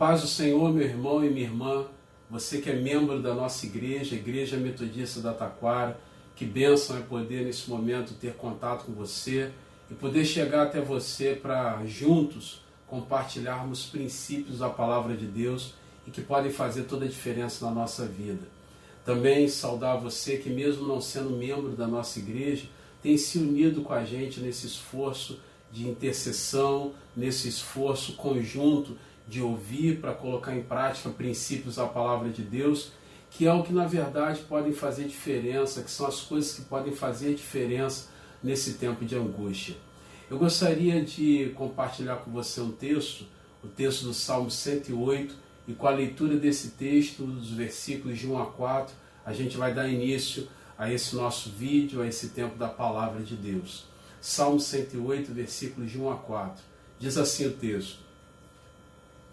paz do Senhor, meu irmão e minha irmã, você que é membro da nossa igreja, Igreja Metodista da Taquara, que bênção é poder nesse momento ter contato com você e poder chegar até você para juntos compartilharmos princípios da palavra de Deus e que podem fazer toda a diferença na nossa vida. Também saudar você que mesmo não sendo membro da nossa igreja, tem se unido com a gente nesse esforço de intercessão, nesse esforço conjunto de ouvir para colocar em prática princípios da palavra de Deus, que é o que na verdade podem fazer diferença, que são as coisas que podem fazer diferença nesse tempo de angústia. Eu gostaria de compartilhar com você um texto, o texto do Salmo 108, e com a leitura desse texto, dos versículos de 1 a 4, a gente vai dar início a esse nosso vídeo, a esse tempo da palavra de Deus. Salmo 108, versículos de 1 a 4. Diz assim o texto: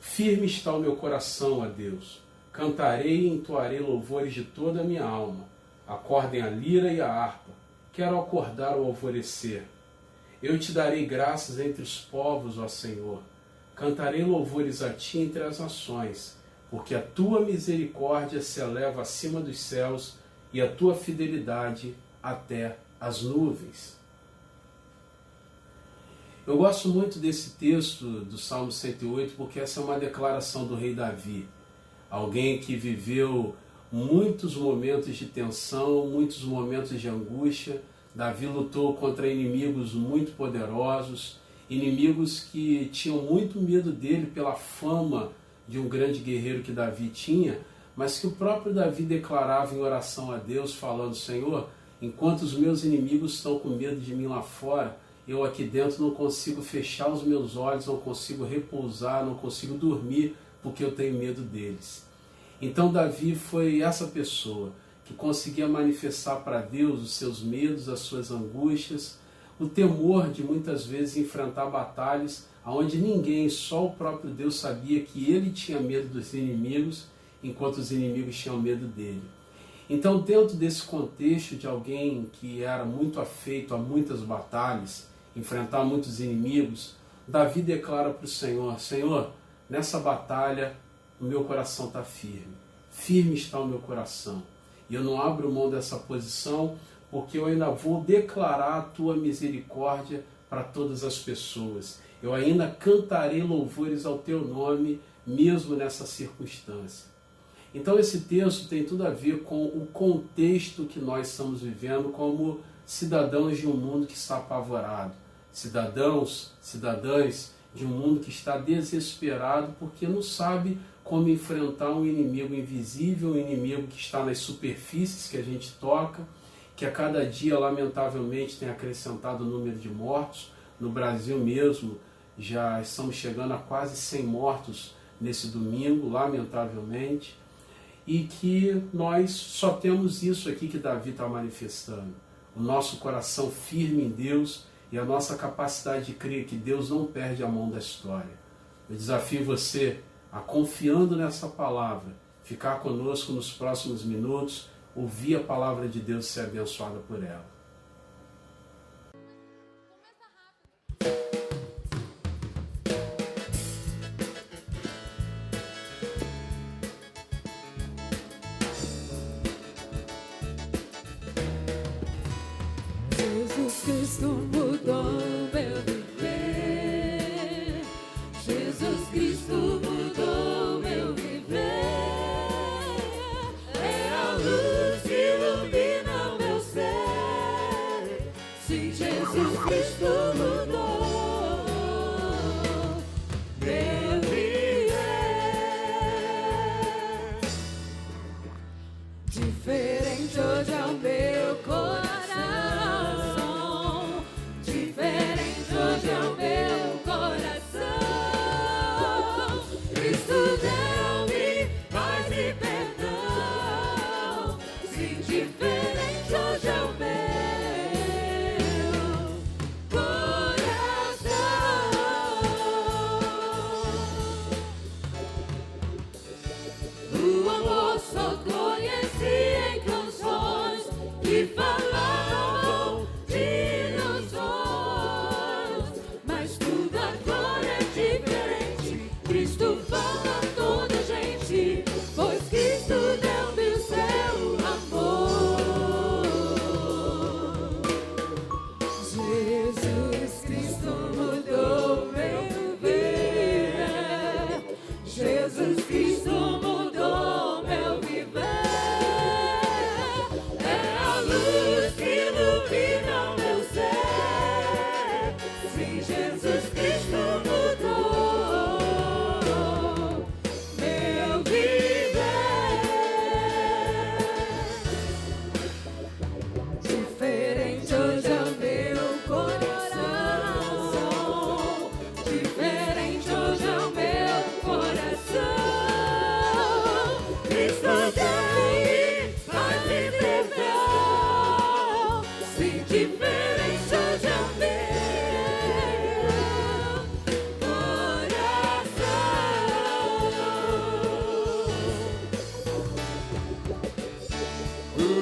Firme está o meu coração, ó Deus. Cantarei e entoarei louvores de toda a minha alma. Acordem a lira e a harpa. Quero acordar ao alvorecer. Eu te darei graças entre os povos, ó Senhor. Cantarei louvores a ti entre as nações, porque a tua misericórdia se eleva acima dos céus e a tua fidelidade até as nuvens. Eu gosto muito desse texto do Salmo 108 porque essa é uma declaração do rei Davi. Alguém que viveu muitos momentos de tensão, muitos momentos de angústia. Davi lutou contra inimigos muito poderosos, inimigos que tinham muito medo dele pela fama de um grande guerreiro que Davi tinha, mas que o próprio Davi declarava em oração a Deus, falando: Senhor, enquanto os meus inimigos estão com medo de mim lá fora, eu aqui dentro não consigo fechar os meus olhos, não consigo repousar, não consigo dormir, porque eu tenho medo deles. Então Davi foi essa pessoa que conseguia manifestar para Deus os seus medos, as suas angústias, o temor de muitas vezes enfrentar batalhas onde ninguém, só o próprio Deus sabia que ele tinha medo dos inimigos, enquanto os inimigos tinham medo dele. Então, dentro desse contexto de alguém que era muito afeito a muitas batalhas, enfrentar muitos inimigos, Davi declara para o Senhor: Senhor, nessa batalha o meu coração está firme. Firme está o meu coração. E eu não abro mão dessa posição, porque eu ainda vou declarar a tua misericórdia para todas as pessoas. Eu ainda cantarei louvores ao teu nome, mesmo nessa circunstância. Então esse texto tem tudo a ver com o contexto que nós estamos vivendo como cidadãos de um mundo que está apavorado. Cidadãs de um mundo que está desesperado porque não sabe como enfrentar um inimigo invisível, um inimigo que está nas superfícies que a gente toca, que a cada dia, lamentavelmente, tem acrescentado o número de mortos. No Brasil mesmo, já estamos chegando a quase 100 mortos nesse domingo, lamentavelmente, e que nós só temos isso aqui que Davi está manifestando. O nosso coração firme em Deus e a nossa capacidade de crer que Deus não perde a mão da história. Eu desafio você a, confiando nessa palavra, ficar conosco nos próximos minutos, ouvir a palavra de Deus e ser abençoada por ela. Jesus Cristo mudou meu viver. Jesus Cristo mudou meu viver. É a luz que ilumina o meu ser. Sim, Jesus Cristo mudou meu viver. Diferente hoje é o meu coração. Diferente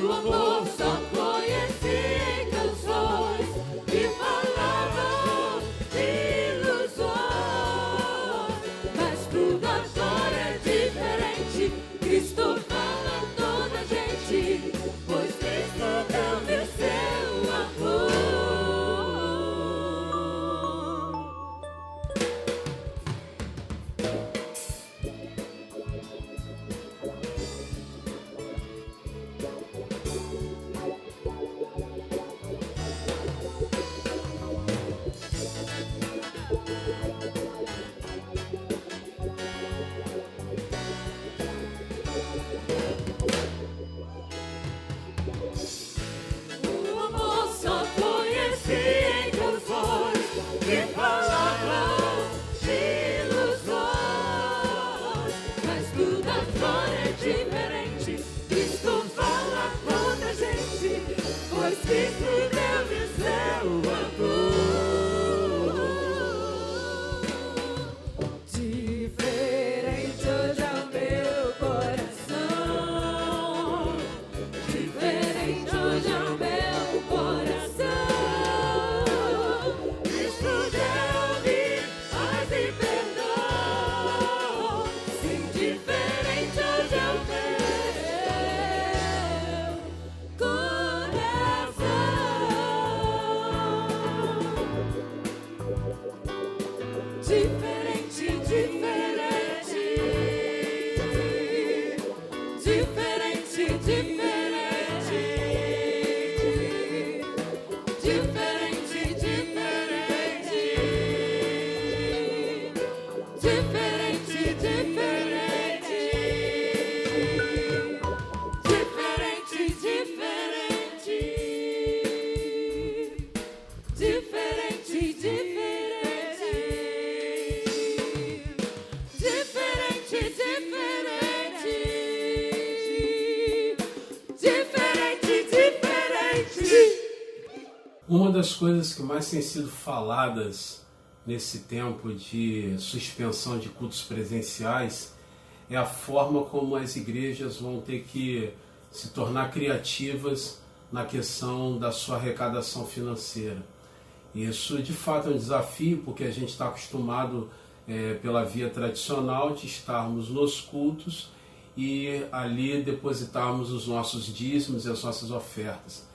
o amor só conheci em canções que falavam de ilusões. Mas tudo agora é diferente. Cristo fala a toda a gente, pois Cristo deu-me seu amor. O amor só conheci em canções que falavam de ilusões. Mas tudo agora é diferente. Cristo fala a toda a gente, pois Cristo deu-me seu amor. Diferente hoje é o meu coração. Diferente hoje é o meu coração. Cristo deu-me paz e perdão. Sim, diferente hoje é o meu coração. Diferente, diferente. Diferente, diferente. Diferente, diferente. Diferente, diferente. Diferente, diferente. Diferente, diferente. Diferente, diferente. Diferente, diferente. Uma das coisas que mais têm sido faladas nesse tempo de suspensão de cultos presenciais é a forma como as igrejas vão ter que se tornar criativas na questão da sua arrecadação financeira. Isso de fato é um desafio, porque a gente está acostumado pela via tradicional de estarmos nos cultos e ali depositarmos os nossos dízimos e as nossas ofertas.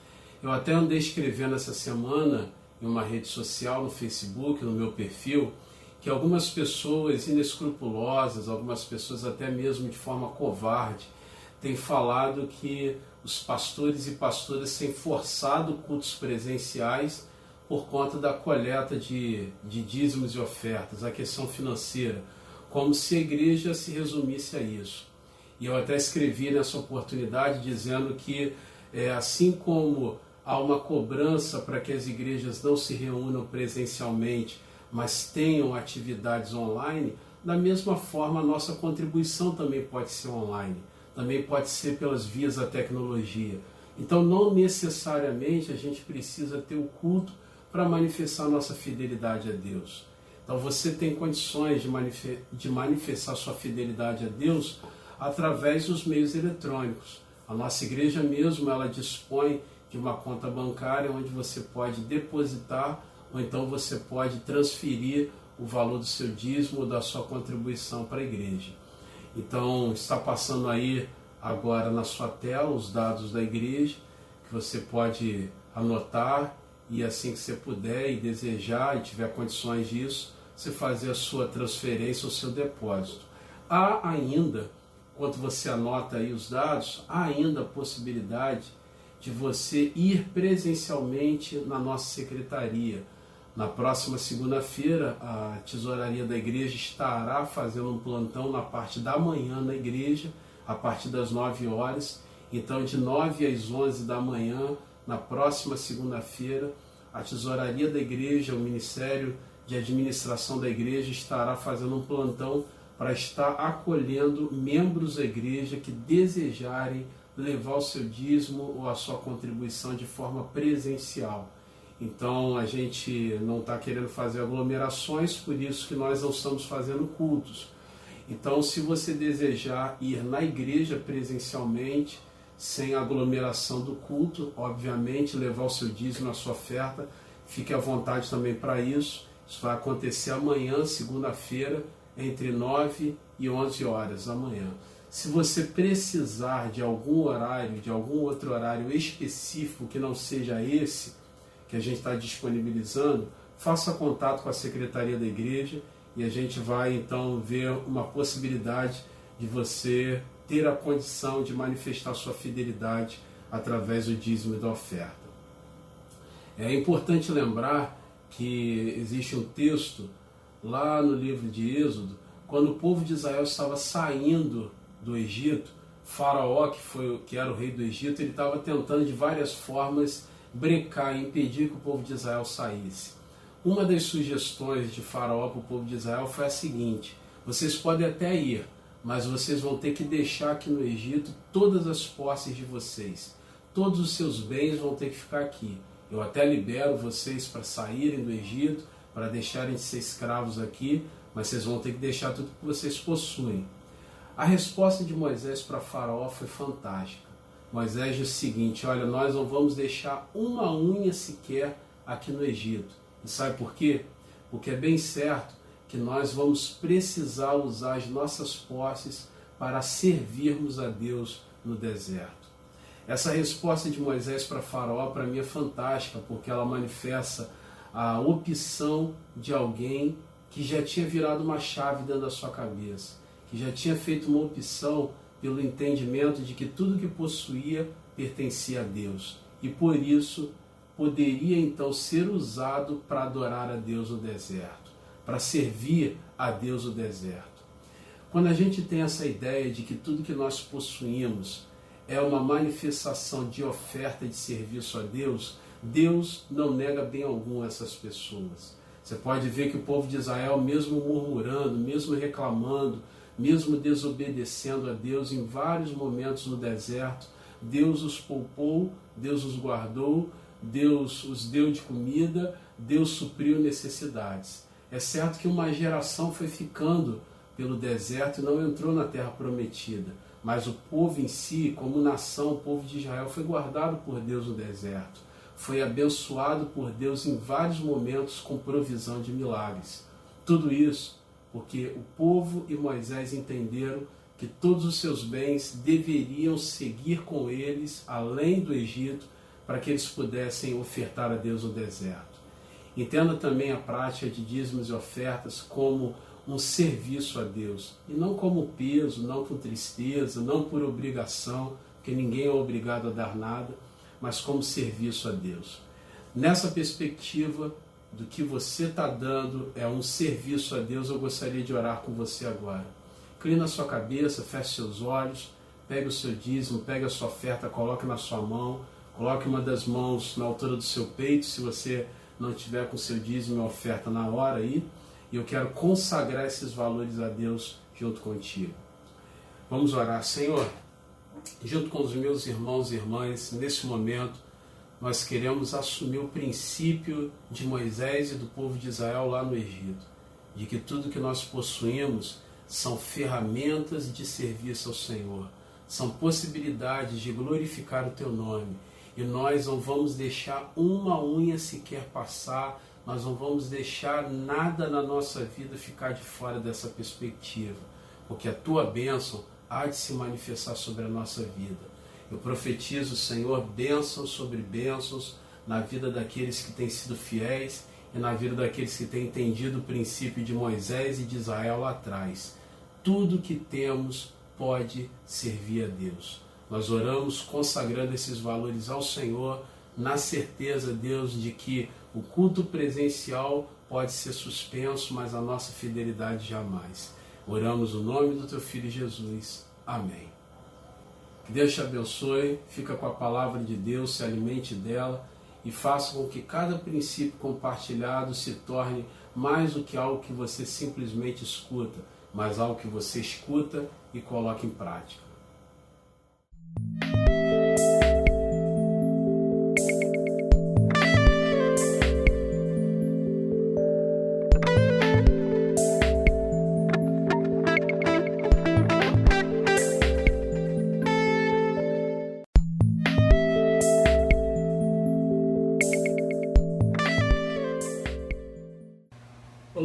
Eu até andei escrevendo essa semana em uma rede social, no Facebook, no meu perfil, que algumas pessoas inescrupulosas, algumas pessoas até mesmo de forma covarde, têm falado que os pastores e pastoras têm forçado cultos presenciais por conta da coleta de dízimos e ofertas, a questão financeira, como se a igreja se resumisse a isso. E eu até escrevi nessa oportunidade dizendo que assim como há uma cobrança para que as igrejas não se reúnam presencialmente, mas tenham atividades online, da mesma forma a nossa contribuição também pode ser online, também pode ser pelas vias da tecnologia. Então não necessariamente a gente precisa ter o culto para manifestar nossa fidelidade a Deus. Então você tem condições de manifestar sua fidelidade a Deus através dos meios eletrônicos. A nossa igreja mesmo, ela dispõe de uma conta bancária onde você pode depositar ou então você pode transferir o valor do seu dízimo ou da sua contribuição para a igreja. Então está passando aí agora na sua tela os dados da igreja, que você pode anotar e assim que você puder e desejar e tiver condições disso, você fazer a sua transferência ou seu depósito. Há ainda, enquanto você anota aí os dados, há ainda a possibilidade de você ir presencialmente na nossa secretaria. Na próxima segunda-feira, a tesouraria da igreja estará fazendo um plantão na parte da manhã na igreja, a partir das 9 horas. Então, de 9 às 11 da manhã, na próxima segunda-feira, a tesouraria da igreja, o Ministério de Administração da igreja, estará fazendo um plantão para estar acolhendo membros da igreja que desejarem levar o seu dízimo ou a sua contribuição de forma presencial. Então a gente não está querendo fazer aglomerações, por isso que nós não estamos fazendo cultos. Então, se você desejar ir na igreja presencialmente, sem aglomeração do culto, obviamente, levar o seu dízimo, a sua oferta. Fique à vontade também para isso. Isso vai acontecer amanhã, segunda-feira, entre 9 e 11 horas da manhã. Se você precisar de algum horário, de algum outro horário específico que não seja esse que a gente está disponibilizando, faça contato com a Secretaria da Igreja e a gente vai então ver uma possibilidade de você ter a condição de manifestar sua fidelidade através do dízimo e da oferta. É importante lembrar que existe um texto lá no livro de Êxodo, quando o povo de Israel estava saindo do Egito, Faraó, que era o rei do Egito, ele estava tentando de várias formas brecar e impedir que o povo de Israel saísse. Uma das sugestões de Faraó para o povo de Israel foi a seguinte: vocês podem até ir, mas vocês vão ter que deixar aqui no Egito todas as posses de vocês. Todos os seus bens vão ter que ficar aqui. Eu até libero vocês para saírem do Egito, para deixarem de ser escravos aqui, mas vocês vão ter que deixar tudo que vocês possuem. A resposta de Moisés para Faraó foi fantástica. Moisés disse o seguinte: olha, nós não vamos deixar uma unha sequer aqui no Egito. E sabe por quê? Porque é bem certo que nós vamos precisar usar as nossas posses para servirmos a Deus no deserto. Essa resposta de Moisés para Faraó, para mim, é fantástica, porque ela manifesta a opção de alguém que já tinha virado uma chave dentro da sua cabeça, que já tinha feito uma opção pelo entendimento de que tudo que possuía pertencia a Deus e por isso poderia então ser usado para adorar a Deus no deserto, para servir a Deus no deserto. Quando a gente tem essa ideia de que tudo que nós possuímos é uma manifestação de oferta de serviço a Deus, Deus não nega bem algum a essas pessoas. Você pode ver que o povo de Israel, mesmo murmurando, mesmo reclamando, mesmo desobedecendo a Deus em vários momentos no deserto, Deus os poupou, Deus os guardou, Deus os deu de comida, Deus supriu necessidades. É certo que uma geração foi ficando pelo deserto e não entrou na terra prometida, mas o povo em si, como nação, o povo de Israel, foi guardado por Deus no deserto. Foi abençoado por Deus em vários momentos com provisão de milagres. Tudo isso porque o povo e Moisés entenderam que todos os seus bens deveriam seguir com eles além do Egito para que eles pudessem ofertar a Deus no deserto. Entenda também a prática de dízimos e ofertas como um serviço a Deus e não como peso, não com tristeza, não por obrigação, porque ninguém é obrigado a dar nada, mas como serviço a Deus. Nessa perspectiva do que você está dando é um serviço a Deus, eu gostaria de orar com você agora. Incline a sua cabeça, feche seus olhos, pegue o seu dízimo, pegue a sua oferta, coloque na sua mão, coloque uma das mãos na altura do seu peito, se você não tiver com o seu dízimo e oferta na hora aí, e eu quero consagrar esses valores a Deus junto contigo. Vamos orar. Senhor, junto com os meus irmãos e irmãs, nesse momento, nós queremos assumir o princípio de Moisés e do povo de Israel lá no Egito, de que tudo que nós possuímos são ferramentas de serviço ao Senhor, são possibilidades de glorificar o Teu nome, e nós não vamos deixar uma unha sequer passar, nós não vamos deixar nada na nossa vida ficar de fora dessa perspectiva, porque a Tua bênção há de se manifestar sobre a nossa vida. Eu profetizo, Senhor, bênçãos sobre bênçãos na vida daqueles que têm sido fiéis e na vida daqueles que têm entendido o princípio de Moisés e de Israel lá atrás. Tudo que temos pode servir a Deus. Nós oramos consagrando esses valores ao Senhor, na certeza, Deus, de que o culto presencial pode ser suspenso, mas a nossa fidelidade jamais. Oramos no nome do Teu Filho Jesus. Amém. Que Deus te abençoe, fica com a palavra de Deus, se alimente dela e faça com que cada princípio compartilhado se torne mais do que algo que você simplesmente escuta, mas algo que você escuta e coloca em prática.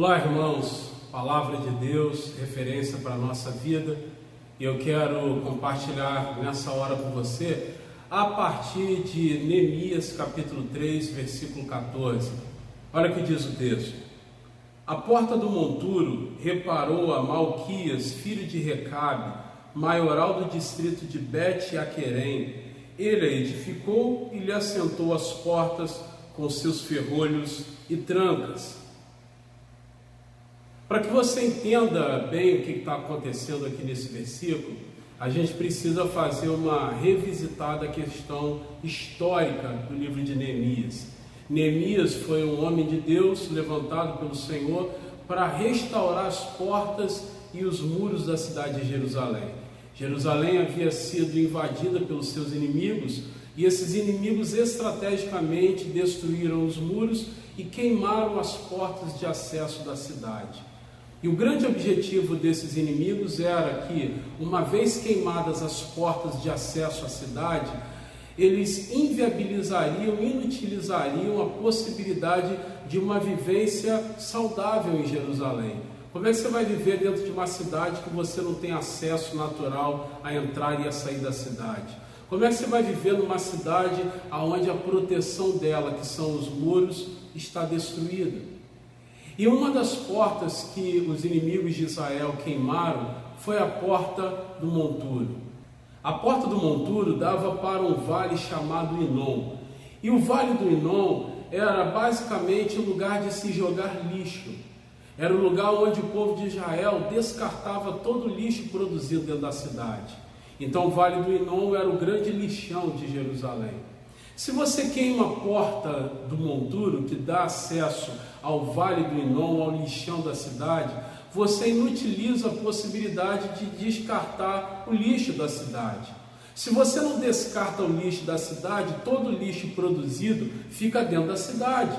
Olá, irmãos, palavra de Deus, referência para a nossa vida, e eu quero compartilhar nessa hora com você a partir de Neemias capítulo 3, versículo 14. Olha o que diz o texto: a porta do monturo reparou a Malquias, filho de Recabe, maioral do distrito de Bet-Aquerem. Ele a edificou e lhe assentou as portas com seus ferrolhos e trancas. Para que você entenda bem o que está acontecendo aqui nesse versículo, a gente precisa fazer uma revisitada questão histórica do livro de Neemias. Neemias foi um homem de Deus levantado pelo Senhor para restaurar as portas e os muros da cidade de Jerusalém. Jerusalém havia sido invadida pelos seus inimigos, e esses inimigos estrategicamente destruíram os muros e queimaram as portas de acesso da cidade. E o grande objetivo desses inimigos era que, uma vez queimadas as portas de acesso à cidade, eles inviabilizariam, inutilizariam a possibilidade de uma vivência saudável em Jerusalém. Como é que você vai viver dentro de uma cidade que você não tem acesso natural a entrar e a sair da cidade? Como é que você vai viver numa cidade onde a proteção dela, que são os muros, está destruída? E uma das portas que os inimigos de Israel queimaram foi a porta do monturo. A porta do monturo dava para um vale chamado Inom. E o vale do Inom era basicamente um lugar de se jogar lixo. Era o lugar onde o povo de Israel descartava todo o lixo produzido dentro da cidade. Então o vale do Inom era o grande lixão de Jerusalém. Se você queima a porta do monturo, que dá acesso ao vale do Inom, ao lixão da cidade, você inutiliza a possibilidade de descartar o lixo da cidade. Se você não descarta o lixo da cidade, todo o lixo produzido fica dentro da cidade.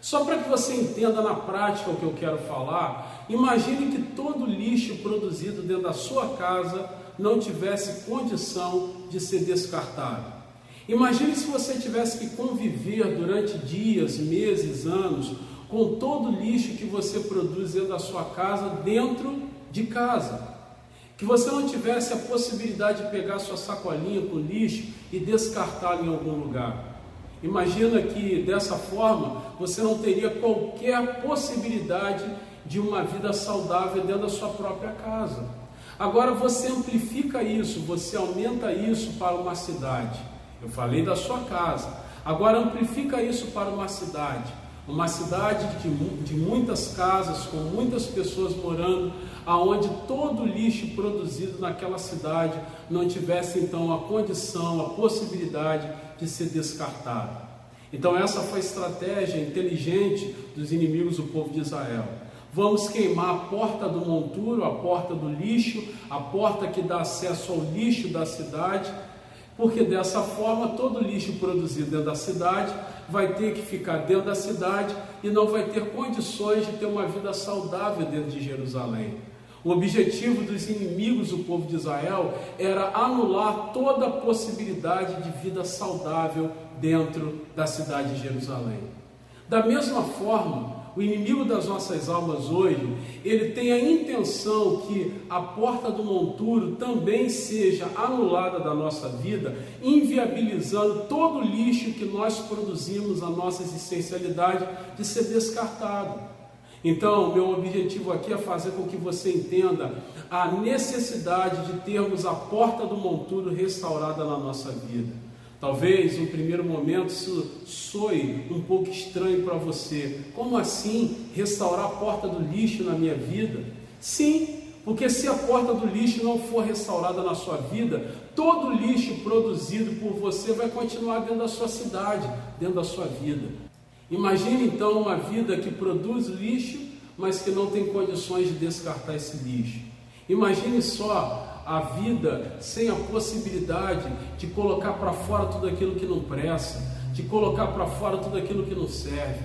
Só para que você entenda na prática o que eu quero falar, imagine que todo o lixo produzido dentro da sua casa não tivesse condição de ser descartado. Imagine se você tivesse que conviver durante dias, meses, anos, com todo o lixo que você produz dentro da sua casa, dentro de casa. Que você não tivesse a possibilidade de pegar sua sacolinha com lixo e descartá-lo em algum lugar. Imagina que dessa forma você não teria qualquer possibilidade de uma vida saudável dentro da sua própria casa. Agora você amplifica isso, você aumenta isso para uma cidade. Eu falei da sua casa, agora amplifica isso para uma cidade de muitas casas, com muitas pessoas morando, aonde todo o lixo produzido naquela cidade não tivesse então a condição, a possibilidade de ser descartado. Então essa foi a estratégia inteligente dos inimigos do povo de Israel. Vamos queimar a porta do monturo, a porta do lixo, a porta que dá acesso ao lixo da cidade, porque dessa forma todo o lixo produzido dentro da cidade vai ter que ficar dentro da cidade e não vai ter condições de ter uma vida saudável dentro de Jerusalém. O objetivo dos inimigos do povo de Israel era anular toda a possibilidade de vida saudável dentro da cidade de Jerusalém. Da mesma forma, o inimigo das nossas almas hoje, ele tem a intenção que a porta do monturo também seja anulada da nossa vida, inviabilizando todo o lixo que nós produzimos, a nossa existencialidade, de ser descartado. Então, meu objetivo aqui é fazer com que você entenda a necessidade de termos a porta do monturo restaurada na nossa vida. Talvez, no primeiro momento, isso soe um pouco estranho para você. Como assim restaurar a porta do lixo na minha vida? Sim, porque se a porta do lixo não for restaurada na sua vida, todo o lixo produzido por você vai continuar dentro da sua cidade, dentro da sua vida. Imagine então uma vida que produz lixo, mas que não tem condições de descartar esse lixo. Imagine só a vida sem a possibilidade de colocar para fora tudo aquilo que não presta, de colocar para fora tudo aquilo que não serve.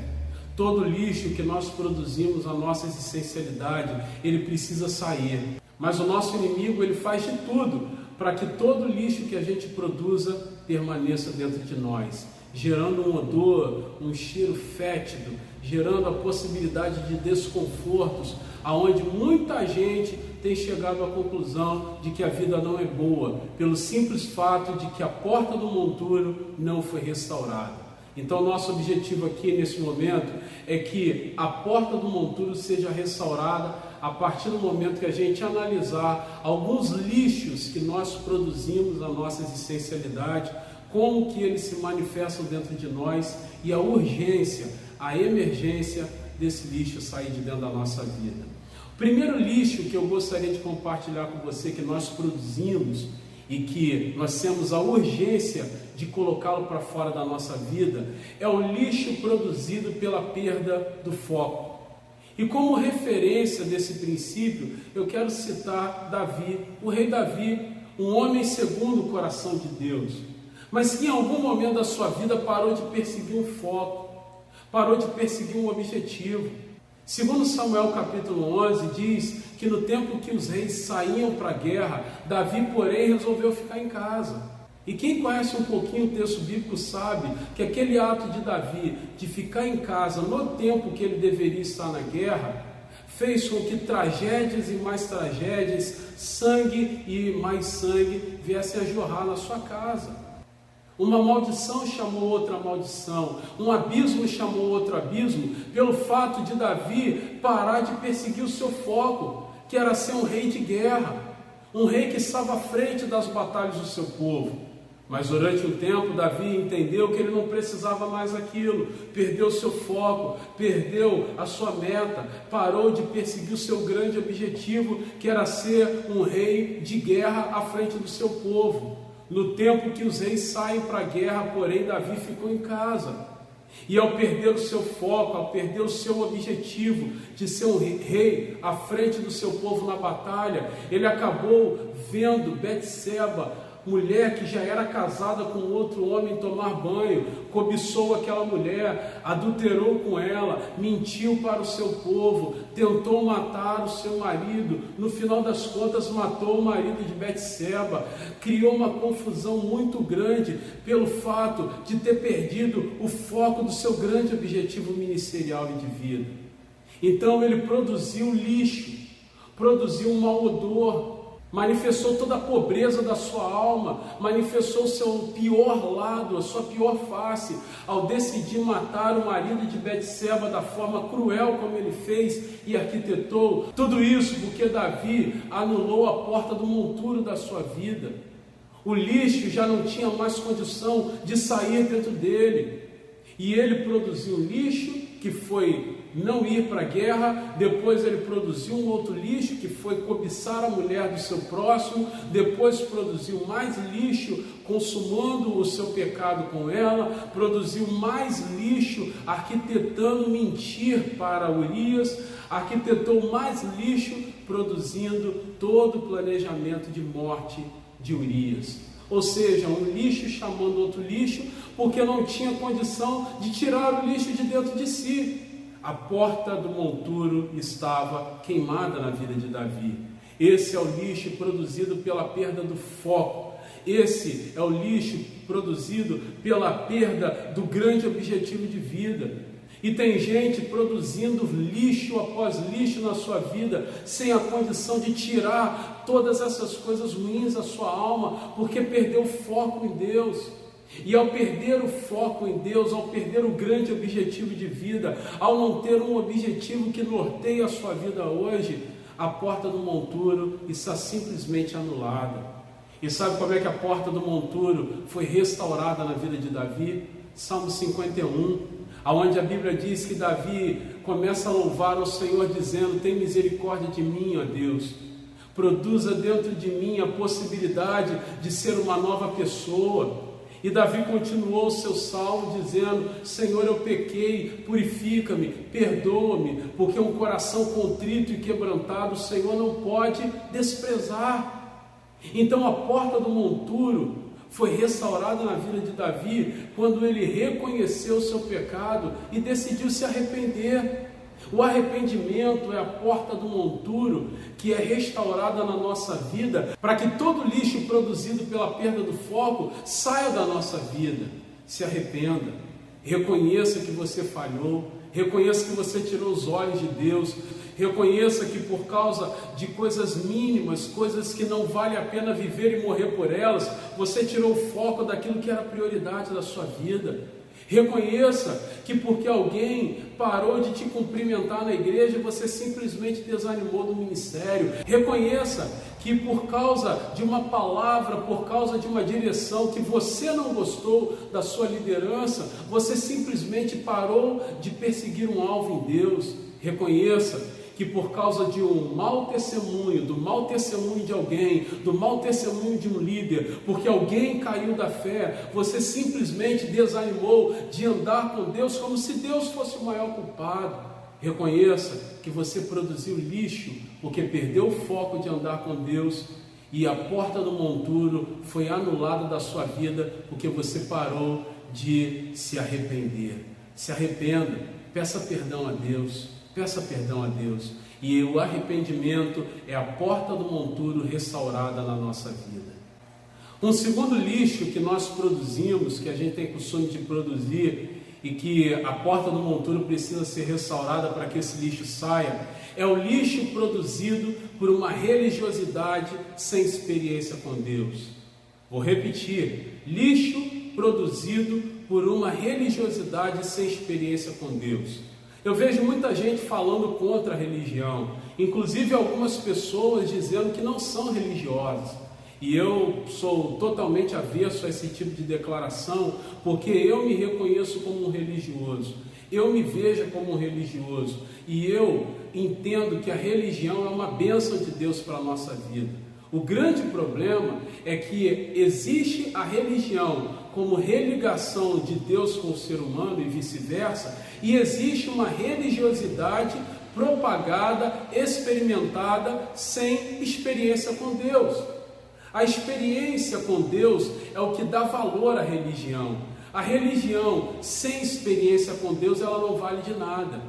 Todo lixo que nós produzimos, a nossa existencialidade, ele precisa sair. Mas o nosso inimigo, ele faz de tudo para que todo lixo que a gente produza permaneça dentro de nós. gerando um odor, um cheiro fétido, gerando a possibilidade de desconfortos, aonde muita gente tem chegado à conclusão de que a vida não é boa, pelo simples fato de que a porta do monturo não foi restaurada. Então, nosso objetivo aqui nesse momento é que a porta do monturo seja restaurada a partir do momento que a gente analisar alguns lixos que nós produzimos na nossa existencialidade, como que eles se manifestam dentro de nós e a urgência, a emergência desse lixo sair de dentro da nossa vida. O primeiro lixo que eu gostaria de compartilhar com você, que nós produzimos e que nós temos a urgência de colocá-lo para fora da nossa vida, é o lixo produzido pela perda do foco. E como referência desse princípio, eu quero citar Davi, o rei Davi, um homem segundo o coração de Deus, mas que em algum momento da sua vida parou de perseguir um foco, parou de perseguir um objetivo. Segundo Samuel capítulo 11 diz que no tempo que os reis saíam para a guerra, Davi, porém, resolveu ficar em casa. E quem conhece um pouquinho o texto bíblico sabe que aquele ato de Davi de ficar em casa no tempo que ele deveria estar na guerra, fez com que tragédias e mais tragédias, sangue e mais sangue viessem a jorrar na sua casa. Uma maldição chamou outra maldição, um abismo chamou outro abismo, pelo fato de Davi parar de perseguir o seu foco, que era ser um rei de guerra, um rei que estava à frente das batalhas do seu povo. Mas durante um tempo, Davi entendeu que ele não precisava mais daquilo, perdeu o seu foco, perdeu a sua meta, parou de perseguir o seu grande objetivo, que era ser um rei de guerra à frente do seu povo. No tempo que os reis saem para a guerra, porém, Davi ficou em casa. E ao perder o seu foco, ao perder o seu objetivo de ser um rei à frente do seu povo na batalha, ele acabou vendo Betseba, mulher que já era casada com outro homem, tomar banho, cobiçou aquela mulher, adulterou com ela, mentiu para o seu povo, tentou matar o seu marido, no final das contas matou o marido de Betseba, criou uma confusão muito grande pelo fato de ter perdido o foco do seu grande objetivo ministerial e de vida. Então ele produziu lixo, produziu um mau odor, manifestou toda a pobreza da sua alma, manifestou o seu pior lado, a sua pior face, ao decidir matar o marido de Betseba da forma cruel como ele fez e arquitetou. Tudo isso porque Davi anulou a porta do monturo da sua vida. O lixo já não tinha mais condição de sair dentro dele. E ele produziu um lixo que foi não ir para a guerra, depois ele produziu um outro lixo que foi cobiçar a mulher do seu próximo, depois produziu mais lixo consumando o seu pecado com ela, produziu mais lixo arquitetando mentir para Urias, arquitetou mais lixo produzindo todo o planejamento de morte de Urias. Ou seja, um lixo chamando outro lixo, porque não tinha condição de tirar o lixo de dentro de si. A porta do monturo estava queimada na vida de Davi. Esse é o lixo produzido pela perda do foco. Esse é o lixo produzido pela perda do grande objetivo de vida. E tem gente produzindo lixo após lixo na sua vida, sem a condição de tirar todas essas coisas ruins da sua alma, porque perdeu o foco em Deus. E ao perder o foco em Deus, ao perder o grande objetivo de vida, ao não ter um objetivo que norteia a sua vida hoje, a porta do monturo está simplesmente anulada. E sabe como é que a porta do monturo foi restaurada na vida de Davi? Salmo 51, onde a Bíblia diz que Davi começa a louvar ao Senhor dizendo: tem misericórdia de mim, ó Deus, produza dentro de mim a possibilidade de ser uma nova pessoa. E Davi continuou o seu salmo dizendo: Senhor, eu pequei, purifica-me, perdoa-me, porque um coração contrito e quebrantado o Senhor não pode desprezar. Então a porta do monturo foi restaurada na vida de Davi quando ele reconheceu o seu pecado e decidiu se arrepender. O arrependimento é a porta do monturo que é restaurada na nossa vida, para que todo lixo produzido pela perda do foco saia da nossa vida. se arrependa, reconheça que você falhou, reconheça que você tirou os olhos de Deus, reconheça que por causa de coisas mínimas, coisas que não vale a pena viver e morrer por elas, você tirou o foco daquilo que era prioridade da sua vida. Reconheça que porque alguém parou de te cumprimentar na igreja, você simplesmente desanimou do ministério. Reconheça que por causa de uma palavra, por causa de uma direção que você não gostou da sua liderança, você simplesmente parou de perseguir um alvo em Deus. Reconheça que por causa de um mau testemunho, do mau testemunho de alguém, do mau testemunho de um líder, porque alguém caiu da fé, você simplesmente desanimou de andar com Deus como se Deus fosse o maior culpado. Reconheça que você produziu lixo, porque perdeu o foco de andar com Deus, e a porta do monturo foi anulada da sua vida, porque você parou de se arrepender. Se arrependa, peça perdão a Deus. Peça perdão a Deus. E o arrependimento é a porta do monturo restaurada na nossa vida. Um segundo lixo que nós produzimos, que a gente tem costume de produzir, e que a porta do monturo precisa ser restaurada para que esse lixo saia, é o lixo produzido por uma religiosidade sem experiência com Deus. Vou repetir: lixo produzido por uma religiosidade sem experiência com Deus. Eu vejo muita gente falando contra a religião, inclusive algumas pessoas dizendo que não são religiosas. E eu sou totalmente avesso a esse tipo de declaração, porque eu me reconheço como um religioso, eu me vejo como um religioso, e eu entendo que a religião é uma bênção de Deus para a nossa vida. O grande problema é que existe a religião como religação de Deus com o ser humano e vice-versa, e existe uma religiosidade propagada, experimentada, sem experiência com Deus. A experiência com Deus é o que dá valor à religião. A religião sem experiência com Deus, ela não vale de nada.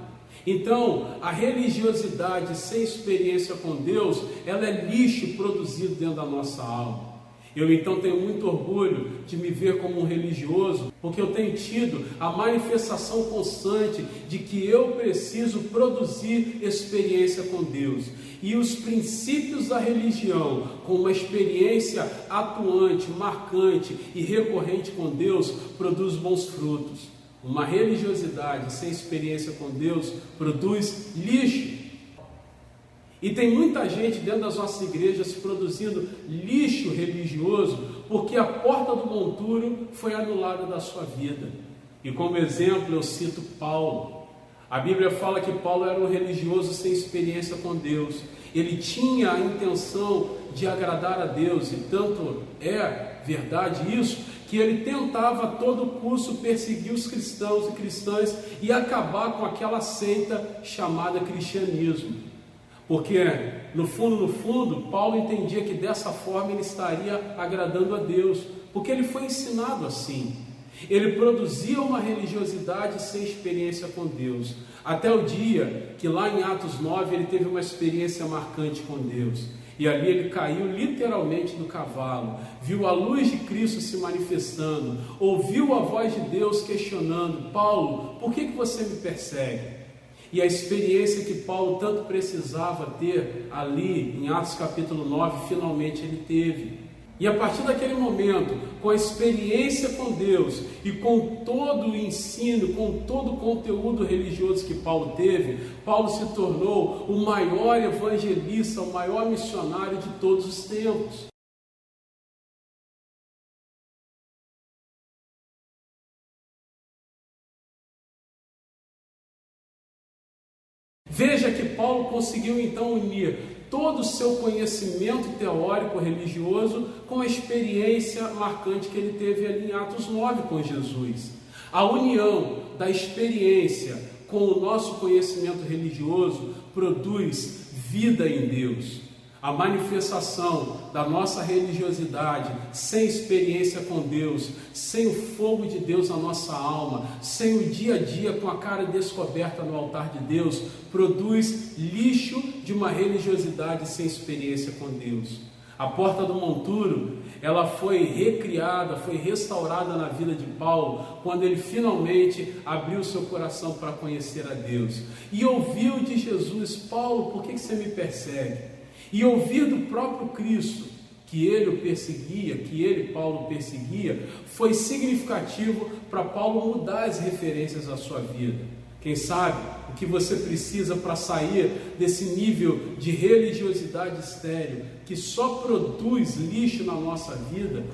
Então, a religiosidade sem experiência com Deus, ela é lixo produzido dentro da nossa alma. Eu então tenho muito orgulho de me ver como um religioso, porque eu tenho tido a manifestação constante de que eu preciso produzir experiência com Deus. E os princípios da religião, com uma experiência atuante, marcante e recorrente com Deus, produz bons frutos. Uma religiosidade sem experiência com Deus produz lixo. E tem muita gente dentro das nossas igrejas produzindo lixo religioso, porque a porta do monturo foi anulada da sua vida. E como exemplo eu cito Paulo. A Bíblia fala que Paulo era um religioso sem experiência com Deus. Ele tinha a intenção de agradar a Deus, e tanto é verdade isso, que ele tentava a todo custo perseguir os cristãos e cristãs e acabar com aquela seita chamada cristianismo. Porque, no fundo, Paulo entendia que dessa forma ele estaria agradando a Deus, porque ele foi ensinado assim. Ele produzia uma religiosidade sem experiência com Deus, até o dia que lá em Atos 9 ele teve uma experiência marcante com Deus. E ali ele caiu literalmente do cavalo, viu a luz de Cristo se manifestando, ouviu a voz de Deus questionando: Paulo, por que você me persegue? E a experiência que Paulo tanto precisava ter ali em Atos capítulo 9, finalmente ele teve. E a partir daquele momento, com a experiência com Deus e com todo o ensino, com todo o conteúdo religioso que Paulo teve, Paulo se tornou o maior evangelista, o maior missionário de todos os tempos. Veja que Paulo conseguiu então unir todo o seu conhecimento teórico religioso com a experiência marcante que ele teve ali em Atos 9 com Jesus. A união da experiência com o nosso conhecimento religioso produz vida em Deus. A manifestação da nossa religiosidade sem experiência com Deus, sem o fogo de Deus na nossa alma, sem o dia a dia com a cara descoberta no altar de Deus, produz lixo de uma religiosidade sem experiência com Deus. A porta do monturo ela foi recriada, foi restaurada na vida de Paulo, quando ele finalmente abriu seu coração para conhecer a Deus. E ouviu de Jesus: Paulo, por que você me persegue? E ouvir do próprio Cristo que ele o perseguia, que ele, Paulo, perseguia, foi significativo para Paulo mudar as referências à sua vida. Quem sabe o que você precisa para sair desse nível de religiosidade estéril, que só produz lixo na nossa vida,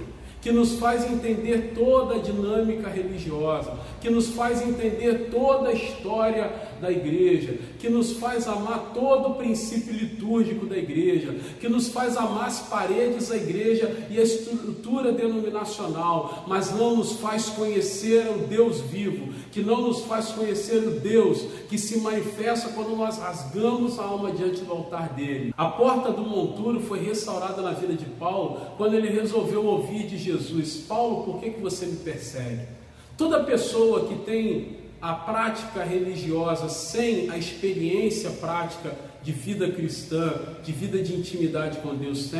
que nos faz entender toda a dinâmica religiosa, que nos faz entender toda a história da igreja, que nos faz amar todo o princípio litúrgico da igreja, que nos faz amar as paredes da igreja e a estrutura denominacional, mas não nos faz conhecer o Deus vivo, que não nos faz conhecer o Deus que se manifesta quando nós rasgamos a alma diante do altar dele. A porta do monturo foi restaurada na vida de Paulo quando ele resolveu ouvir de Jesus: Paulo, por que você me persegue? Toda pessoa que tem a prática religiosa sem a experiência prática de vida cristã, de vida de intimidade com Deus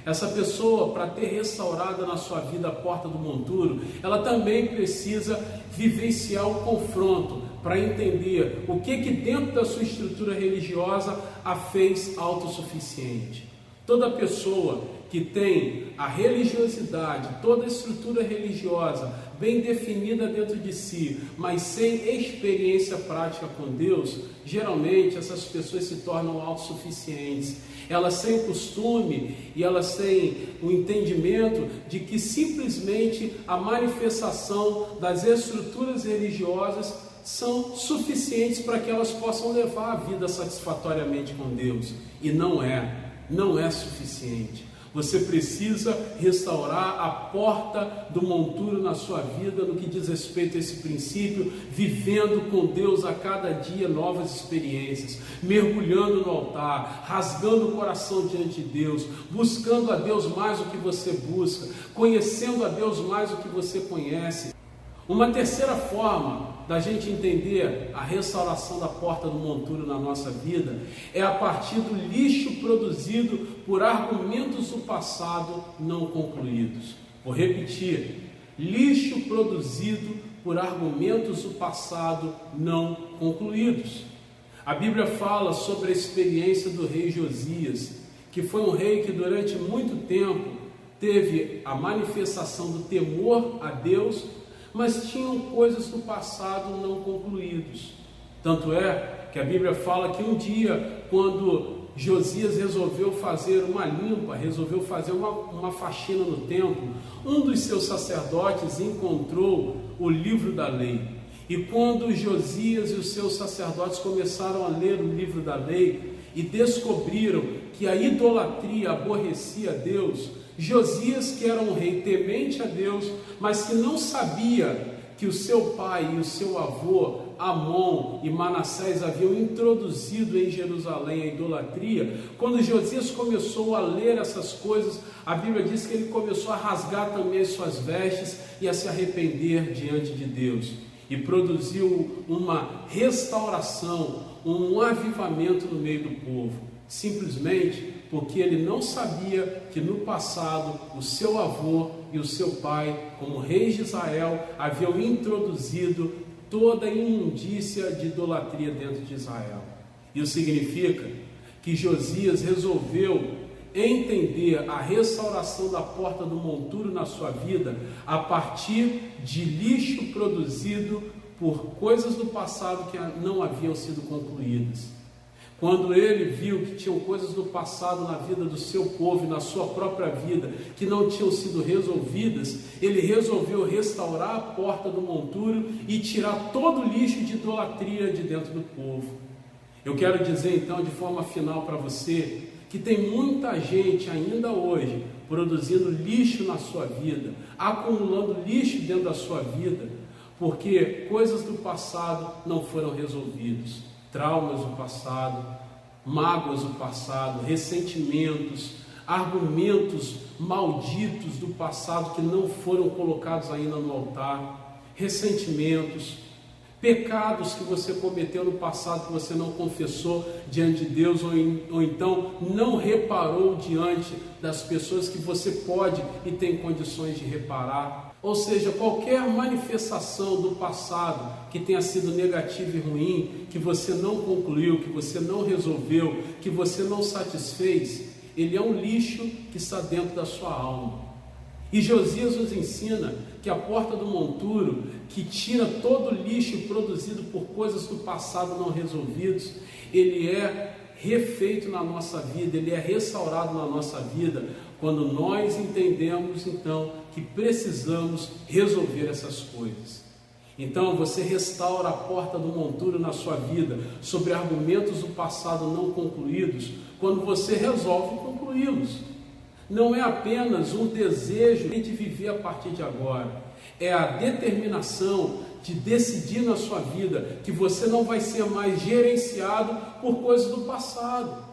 essa pessoa, para ter restaurada na sua vida a porta do monturo, ela também precisa vivenciar o confronto para entender o que dentro da sua estrutura religiosa a fez autossuficiente. Toda pessoa que tem a religiosidade, toda a estrutura religiosa bem definida dentro de si, mas sem experiência prática com Deus, geralmente essas pessoas se tornam autossuficientes. Elas têm o costume e elas têm o entendimento de que simplesmente a manifestação das estruturas religiosas são suficientes para que elas possam levar a vida satisfatoriamente com Deus. E não é suficiente. Você precisa restaurar a porta do monturo na sua vida no que diz respeito a esse princípio, vivendo com Deus a cada dia novas experiências, mergulhando no altar, rasgando o coração diante de Deus, buscando a Deus mais do que você busca, conhecendo a Deus mais do que você conhece. Uma terceira forma da gente entender a restauração da porta do monturo na nossa vida é a partir do lixo produzido por argumentos do passado não concluídos. Vou repetir: lixo produzido por argumentos do passado não concluídos. A Bíblia fala sobre a experiência do rei Josias, que foi um rei que durante muito tempo teve a manifestação do temor a Deus, mas tinham coisas do passado não concluídos. Tanto é que a Bíblia fala que um dia, quando Josias resolveu fazer uma limpa, resolveu fazer uma faxina no templo, um dos seus sacerdotes encontrou o livro da lei. E quando Josias e os seus sacerdotes começaram a ler o livro da lei e descobriram que a idolatria aborrecia Deus, Josias, que era um rei temente a Deus, mas que não sabia que o seu pai e o seu avô, Amon e Manassés, haviam introduzido em Jerusalém a idolatria, quando Josias começou a ler essas coisas, a Bíblia diz que ele começou a rasgar também as suas vestes e a se arrepender diante de Deus. E produziu uma restauração, um avivamento no meio do povo, simplesmente porque ele não sabia que no passado o seu avô e o seu pai, como reis de Israel, haviam introduzido toda a imundícia de idolatria dentro de Israel. Isso significa que Josias resolveu entender a restauração da porta do monturo na sua vida a partir de lixo produzido por coisas do passado que não haviam sido concluídas. Quando ele viu que tinham coisas do passado na vida do seu povo e na sua própria vida que não tinham sido resolvidas, ele resolveu restaurar a porta do monturo e tirar todo o lixo de idolatria de dentro do povo. Eu quero dizer então de forma final para você que tem muita gente ainda hoje produzindo lixo na sua vida, acumulando lixo dentro da sua vida, porque coisas do passado não foram resolvidas. Traumas do passado, mágoas do passado, ressentimentos, argumentos malditos do passado que não foram colocados ainda no altar, ressentimentos, pecados que você cometeu no passado que você não confessou diante de Deus, ou então não reparou diante das pessoas que você pode e tem condições de reparar. Ou seja, qualquer manifestação do passado que tenha sido negativa e ruim, que você não concluiu, que você não resolveu, que você não satisfez, ele é um lixo que está dentro da sua alma. E Josias nos ensina que a porta do monturo, que tira todo o lixo produzido por coisas do passado não resolvidos, ele é refeito na nossa vida, ele é restaurado na nossa vida, quando nós entendemos então que precisamos resolver essas coisas. Então você restaura a porta do monturo na sua vida sobre argumentos do passado não concluídos, quando você resolve concluí-los. Não é apenas um desejo de viver a partir de agora, é a determinação de decidir na sua vida que você não vai ser mais gerenciado por coisas do passado.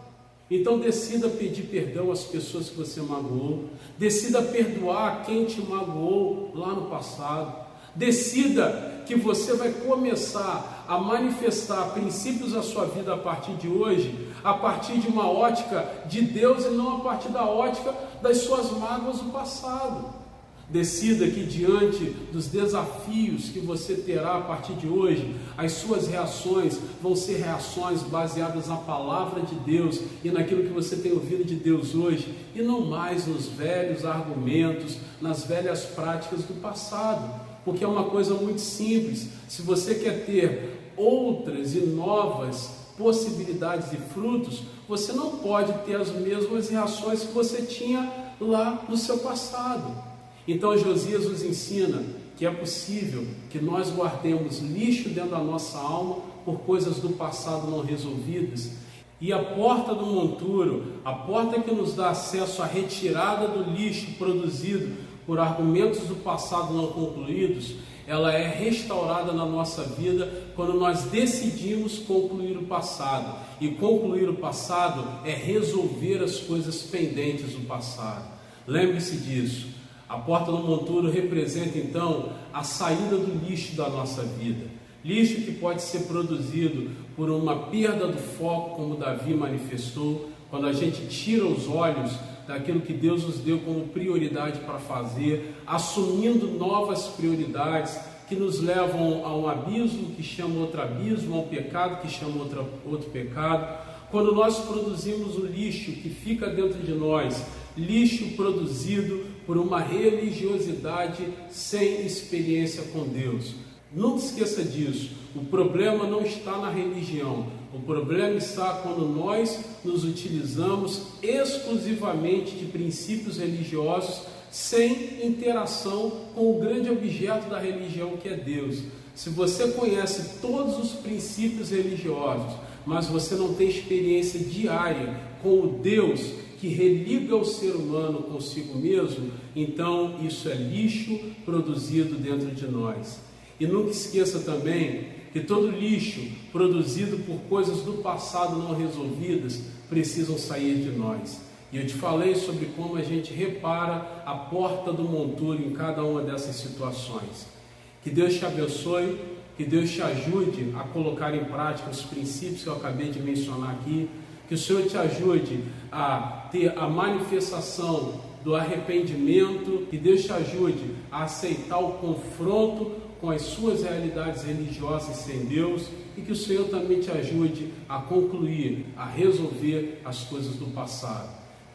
Então decida pedir perdão às pessoas que você magoou, decida perdoar quem te magoou lá no passado, decida que você vai começar a manifestar princípios da sua vida a partir de hoje, a partir de uma ótica de Deus e não a partir da ótica das suas mágoas do passado. Decida que diante dos desafios que você terá a partir de hoje, as suas reações vão ser reações baseadas na palavra de Deus e naquilo que você tem ouvido de Deus hoje, e não mais nos velhos argumentos, nas velhas práticas do passado. Porque é uma coisa muito simples. Se você quer ter outras e novas possibilidades e frutos, você não pode ter as mesmas reações que você tinha lá no seu passado. Então Josias nos ensina que é possível que nós guardemos lixo dentro da nossa alma por coisas do passado não resolvidas. E a porta do monturo, a porta que nos dá acesso à retirada do lixo produzido por argumentos do passado não concluídos, ela é restaurada na nossa vida quando nós decidimos concluir o passado. E concluir o passado é resolver as coisas pendentes do passado. Lembre-se disso. A porta do monturo representa então a saída do lixo da nossa vida. Lixo que pode ser produzido por uma perda do foco, como Davi manifestou, quando a gente tira os olhos daquilo que Deus nos deu como prioridade para fazer, assumindo novas prioridades que nos levam a um abismo que chama outro abismo, a um pecado que chama outro pecado. Quando nós produzimos o lixo que fica dentro de nós, lixo produzido por uma religiosidade sem experiência com Deus. Não esqueça disso, o problema não está na religião, o problema está quando nós nos utilizamos exclusivamente de princípios religiosos sem interação com o grande objeto da religião que é Deus. Se você conhece todos os princípios religiosos, mas você não tem experiência diária com o Deus que religa o ser humano consigo mesmo, então isso é lixo produzido dentro de nós. E nunca esqueça também que todo lixo produzido por coisas do passado não resolvidas precisam sair de nós. E eu te falei sobre como a gente repara a porta do monturo em cada uma dessas situações. Que Deus te abençoe, que Deus te ajude a colocar em prática os princípios que eu acabei de mencionar aqui, que o Senhor te ajude a ter a manifestação do arrependimento, que Deus te ajude a aceitar o confronto com as suas realidades religiosas sem Deus, e que o Senhor também te ajude a concluir, a resolver as coisas do passado.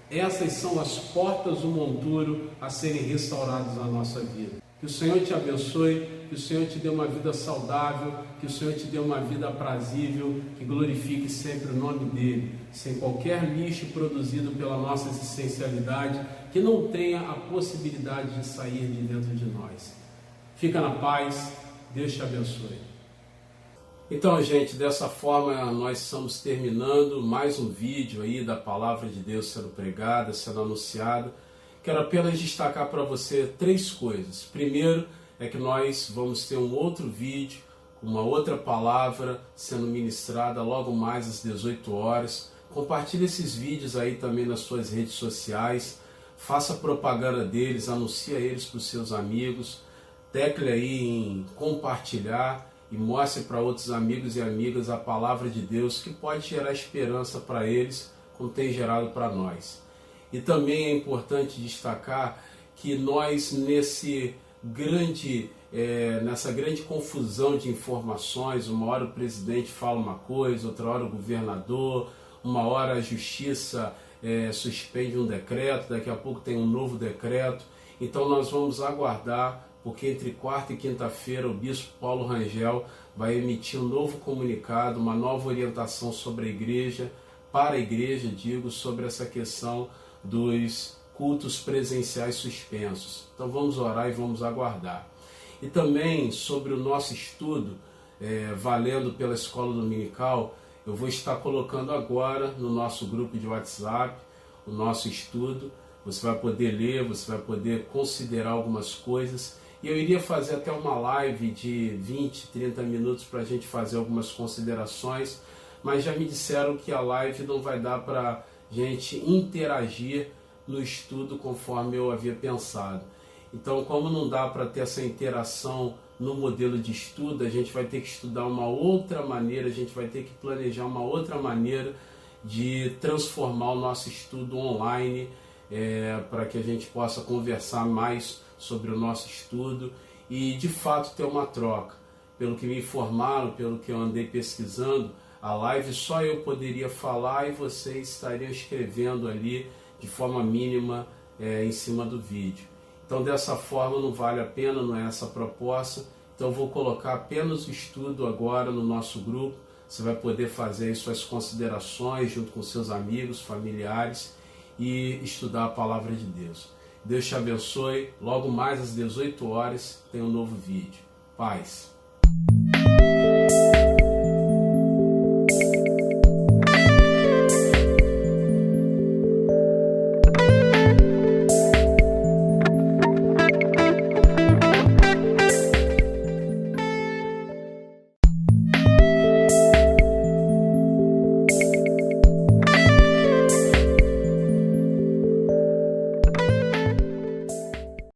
Essas são as portas do monturo a serem restauradas na nossa vida. Que o Senhor te abençoe, que o Senhor te dê uma vida saudável, que o Senhor te dê uma vida aprazível, que glorifique sempre o nome dEle, sem qualquer lixo produzido pela nossa existencialidade, que não tenha a possibilidade de sair de dentro de nós. Fica na paz, Deus te abençoe. Então, gente, dessa forma nós estamos terminando mais um vídeo aí da Palavra de Deus sendo pregada, sendo anunciada. Quero apenas destacar para você 3 coisas. Primeiro é que nós vamos ter um outro vídeo, uma outra palavra sendo ministrada logo mais às 18 horas. Compartilhe esses vídeos aí também nas suas redes sociais, faça propaganda deles, anuncie eles para os seus amigos, tecle aí em compartilhar e mostre para outros amigos e amigas a palavra de Deus, que pode gerar esperança para eles, como tem gerado para nós. E também é importante destacar que nós, nessa grande confusão de informações, uma hora o presidente fala uma coisa, outra hora o governador, uma hora a justiça suspende um decreto, daqui a pouco tem um novo decreto. Então nós vamos aguardar, porque entre quarta e quinta-feira o bispo Paulo Rangel vai emitir um novo comunicado, uma nova orientação sobre a igreja, para a igreja, digo, sobre essa questão dos cultos presenciais suspensos. Então vamos orar e vamos aguardar. E também sobre o nosso estudo, valendo pela escola dominical, eu vou estar colocando agora no nosso grupo de WhatsApp o nosso estudo. Você vai poder ler, você vai poder considerar algumas coisas. E eu iria fazer até uma live de 20, 30 minutos para a gente fazer algumas considerações, mas já me disseram que a live não vai dar para a gente interagir no estudo conforme eu havia pensado. Então, como não dá para ter essa interação no modelo de estudo, a gente vai ter que estudar uma outra maneira, a gente vai ter que planejar uma outra maneira de transformar o nosso estudo online, para que a gente possa conversar mais sobre o nosso estudo e de fato ter uma troca. Pelo que me informaram, pelo que eu andei pesquisando, a live só eu poderia falar e vocês estariam escrevendo ali de forma mínima em cima do vídeo. Então dessa forma não vale a pena, não é essa a proposta. Então eu vou colocar apenas o estudo agora no nosso grupo. Você vai poder fazer aí suas considerações junto com seus amigos, familiares e estudar a palavra de Deus. Deus te abençoe. Logo mais às 18 horas tem um novo vídeo. Paz.